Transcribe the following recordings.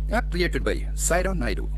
App created by Saira Naidu.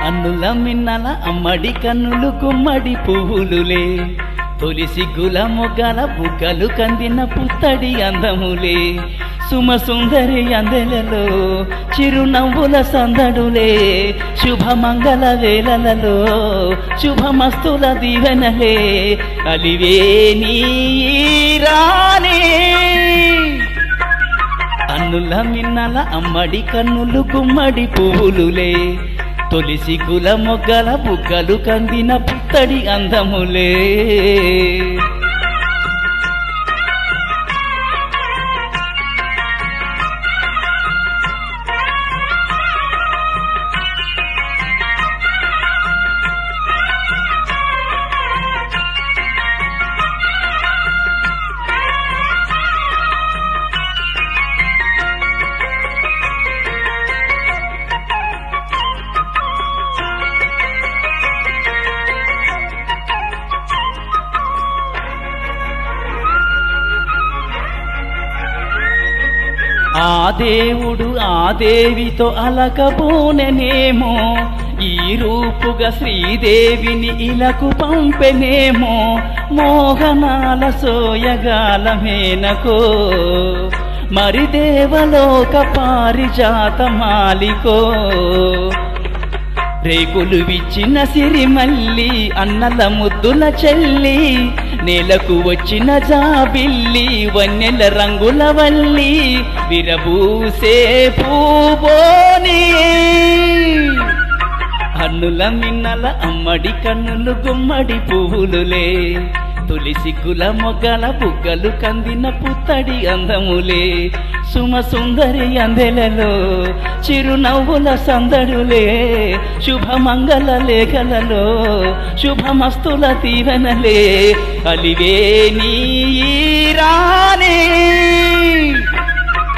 అన్నుల మిన్నల అమ్మడి కన్నులు గుమ్మడి పువ్వులులే తొలి సిగ్గుల మొగ్గల బుగ్గలు కందిన పుత్తడి అందములే సుమ సుందరి అందెలలో చిరునవ్వుల సందడులే శుభమంగళ వేళలలో శుభమస్తుల దీవెనలే అలివే నీ రానే అన్నుల మిన్నల అమ్మడి కన్నులు గుమ్మడి పువ్వులులే తొలి సిగ్గుల మొగ్గల బుగ్గలు కందిన పుత్తడి అందములే ఆ దేవుడు ఆ దేవితో అలకబోనెనేమో ఈ రూపుగా శ్రీదేవిని ఇలకు పంపెనేమో మోహనాల సోయగాల మేనకో మరి దేవలోక పారిజాత మాలికో రేకులు విచ్చిన సిరిమల్లి అన్నల ముద్దుల చెల్లి నేలకు వచ్చిన జాబిల్లి వన్నెల రంగుల వల్లి విరబూసే పూబోని అన్నుల మిన్నల అమ్మడి కన్నులు గుమ్మడి పువ్వులులే తొలి సిగ్గుల మొగ్గల బుగ్గలు కందిన పుత్తడి అందములే సుమ సుందరి అందెలలో చిరునవ్వుల సందడులే శుభమంగళ లేఖలలో శుభమస్తుల దీవెనలే అలివే నీ రానే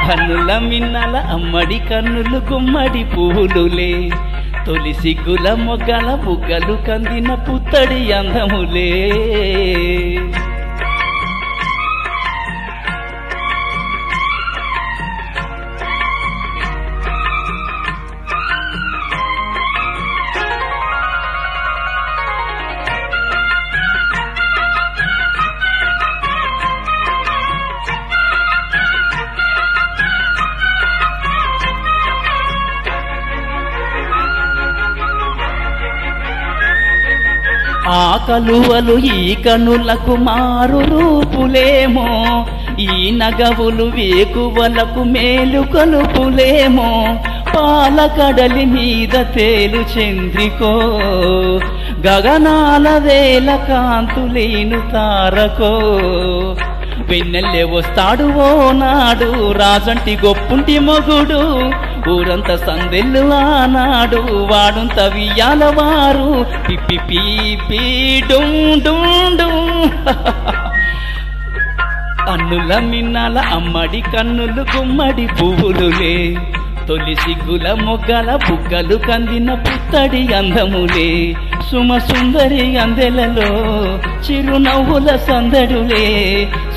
కన్నుల మిన్నల అమ్మడి కన్నులు గుమ్మడి పువ్వులులే తొలి సిగ్గుల మొగ్గల బుగ్గలు కందిన పుత్తడి అందములే ఆ కలువలు ఈ కనులకు మారు రూపులేమో ఈ నగవులు వేకువలకు మేలు కలుపులేమో పాల కడలి మీద తేలు చంద్రికో గగనాల వేల కాంతులేను తారకో వెన్నెల్లే వస్తాడు ఓ నాడు రాజంటి గొప్పుంటి మొగుడు ఊరంతా సందెల్లు ఆనాడు వాడుంత వియ్యాల వారు పిప్పి పీపీ డుండు అన్నుల మిన్నల అమ్మడి కన్నులు గుమ్మడి పువ్వులులే తొలి సిగ్గుల మొగ్గల బుగ్గలు కందిన పుత్తడి అందములే సుమ సుందరి అందెలలో చిరునవ్వుల సందడులే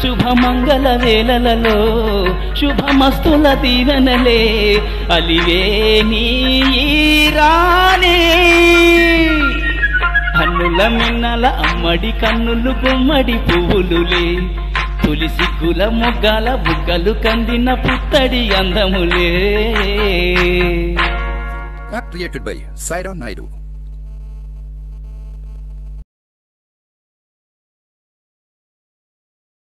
శుభమంగళ వేళలలో శుభమస్తుల దీవెనలే అలివే నీ రానే అన్నుల మిన్నల అమ్మడి కన్నులు గుమ్మడి పువ్వులులే తొలి సిగ్గుల మొగ్గల బుగ్గలు కందిన పుత్తడి అందములే Track created by Saira Naidu.